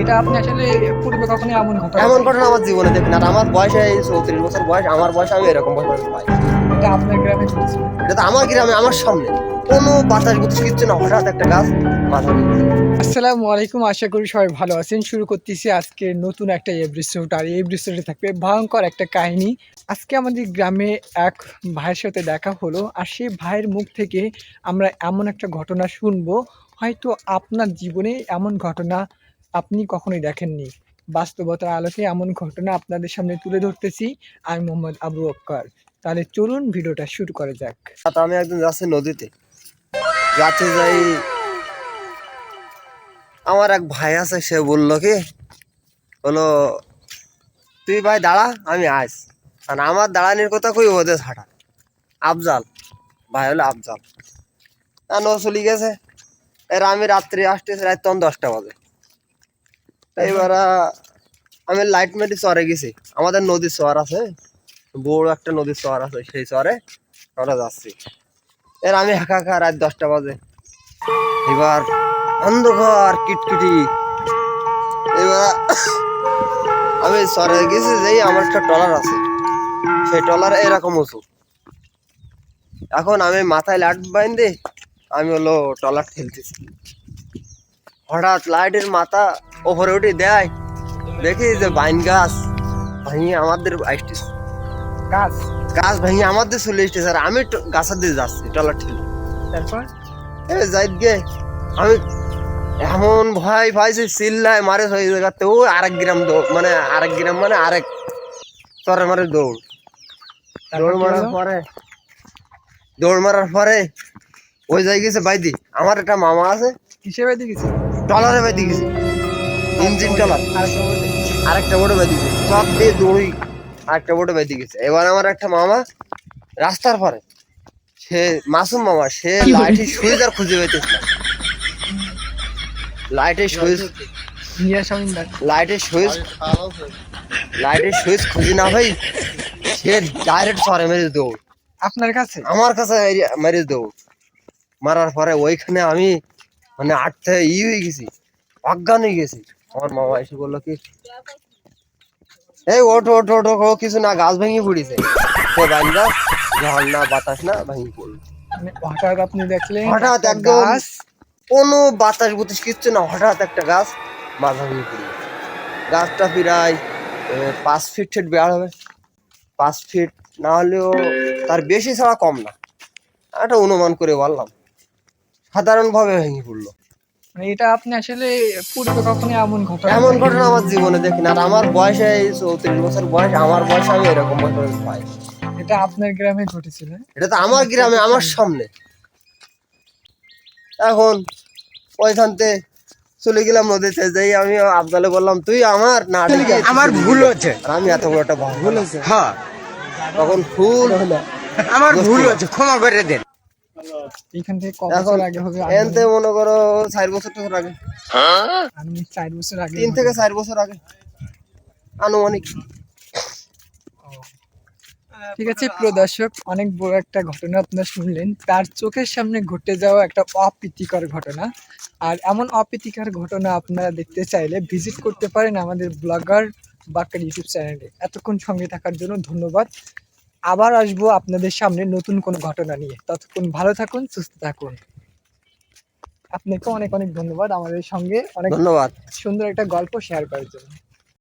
এটা আপনি আসলে পূর্বে কখনো এমন ঘটনা এমন ঘটনা আমার জীবনে দেখি না। আর আমার বয়স এই 34 বছর বয়স, আমার বয়সে আমি এরকম ঘটনা পাই। এটা আপনার গ্রামে ঘটেছিল? এটা তো আমার গ্রামে, আমার সামনে কোনো বাতাস বুতাস কিচ্ছু না, হঠাৎ একটা গাছ মাথা নিয়ে পড়ে গেল। আসসালামু আলাইকুম, আশা করি সবাই ভালো আছেন। শুরু করতেছি আজকে নতুন একটা এপিসোড। আর এই এপিসোডে থাকবে ভয়ঙ্কর একটা কাহিনী। আজকে আমাদের গ্রামে এক ভাইয়ের সাথে দেখা হলো, আর সেই ভাইয়ের মুখ থেকে আমরা এমন একটা ঘটনা শুনবো, হয়তো আপনার জীবনে এমন ঘটনা আপনি কখনোই দেখেননি। বাস্তবতার আলোকে এমন ঘটনা আপনাদের সামনে তুলে ধরতেছি। আমি মোহাম্মদ আবু বক্কর। তাহলে চলুন ভিডিওটা শুরু করা যাক। তা আমি একদিন যাচ্ছি নদীতে, যাতে যাই আমার এক ভাই আছে, সে বললো কি হলো, তুই ভাই দাঁড়া আমি আস। আর আমার দাঁড়ানির কথা কই ওদের হাঁটা আফজাল ভাই, হলো আফজাল। ও চলে গেছে। এর আমি রাত্রি আসতেছি, রাত তখন 10টা বাজে। এইবার আমি লাইট মেরে চরে গেছি। আমাদের নদীর চর আছে, বড় একটা নদীর চর আছে, সেই চরে আমরা যাচ্ছি। এর আমি একা রাত 10টা বাজে। এবার অন্ধকার কিটকিটি। এবার আমি চরে গেছি, যেই আমার একটা ট্রলার আছে, সেই ট্রলার এরকম উঁচু। এখন আমি মাথায় লাইট বাইন্ধে আমি হলো ট্রলার ঠেলতেছি। হঠাৎ লাইটের মাথা ওপরে উঠে দেয়, দেখি যে বাইন গাছ ভাঙিয়ে আমাদের আসতেছে। গাছ? গাছ ভেঙে আমাদের চলে এসেছে। আর আমি গাছের দিয়ে যাচ্ছি ট্রলার ঠেলে। তারপর যাই গে আমি এমন ভয় পাইছি, চিল্লায় মারে হয়ে জায়গাতে ও আরেক গ্রাম দৌড়, মানে আরেক গ্রাম মানে আরেক চরে মারে দৌড়। দৌড় মারার পরে ওই জায়গায় গেছে বাইদি। আমার একটা মামা আছে। কিসে বেঁধে গেছে? ট্রলারে বাইদি গেছে, ইঞ্জিন ট্রলার। আরেকটা বোটে বেঁধে গেছে, চক দিয়ে দড়ি আরেকটা বোটে বেঁধে গেছে। এবার আমার একটা মামা রাস্তার পরে, সে মাসুম মামা, সে লাইটের সুইচ আর খুঁজে পেতেছিল। লাইটের সুইচ খুঁজে না ভাই, সে ডাইরেক্ট চরে মেরে দৌড় আপনার কাছে? আমার কাছে মেরে দৌড়। মারার পরে ওইখানে আমি মানে আটতে হয়ে গেছি, অজ্ঞান হয়ে গেছি। আমার মামা এসে বললো কি, এই ওঠো ওঠো ওঠো, ও কিছু না, গাছ ভেঙে পড়েছে। সে বাইন গাছ, ঝড় না বাতাস না, ভেঙে পড়লো। হঠাৎ আপনি দেখলেন হঠাৎ একটা একদম গাছ, কোনো বাতাস বুতাস কিচ্ছু না, হঠাৎ একটা গাছ মাথা ভেঙে পড়লো। গাছটা প্রায় 5 ফিট বেড় হবে, 5 ফিট না হলেও তার বেশি ছাড়া কম না, একটা অনুমান করে বললাম। সাধারণভাবে ভেঙে পড়লো। মানে এটা আপনি আসলে পূর্বে কখনো এমন ঘটনা এমন ঘটনা আমার জীবনে দেখি না। আর আমার বয়সে এই 34 বছর বয়স, আমার বয়সে আমি এরকম ঘটনা পাই। এটা আপনার গ্রামে ঘটেছিল? এটা তো আমার গ্রামে, আমার সামনে। এখন ওইখান থেকে চলে গেলাম নদীতে, যেই আমি আফজালে বললাম তুই আমার না, আমার ভুল হচ্ছে, আর আমি এত বড় একটা ভুল হচ্ছে। হ্যাঁ তখন ফুল আমার ভুল হচ্ছে, ক্ষমা করে দেন। এখান থেকে কত এখন বছর আগে হবে? এনতে মনে করো 4 বছর আগে, আমি 4 বছর আগে। 3 থেকে 4 বছর আগে আনুমানিক। ঠিক আছে প্রিয় দর্শক, অনেক বড় একটা ঘটনা আপনারা শুনলেন। তার চোখের সামনে ঘটে যাওয়া একটা অপ্রীতিকর ঘটনা। আর এমন অপ্রীতিকর ঘটনা আপনারা দেখতে চাইলে ভিজিট করতে পারেন আমাদের ব্লগার বাক্কার ইউটিউব চ্যানেলে। এতক্ষণ সঙ্গে থাকার জন্য ধন্যবাদ। আবার আসবো আপনাদের সামনে নতুন কোনো ঘটনা নিয়ে। ততক্ষণ ভালো থাকুন, সুস্থ থাকুন। আপনাকে অনেক অনেক ধন্যবাদ আমাদের সঙ্গে অনেক ধন্যবাদ। সুন্দর একটা গল্প শেয়ার করার জন্য।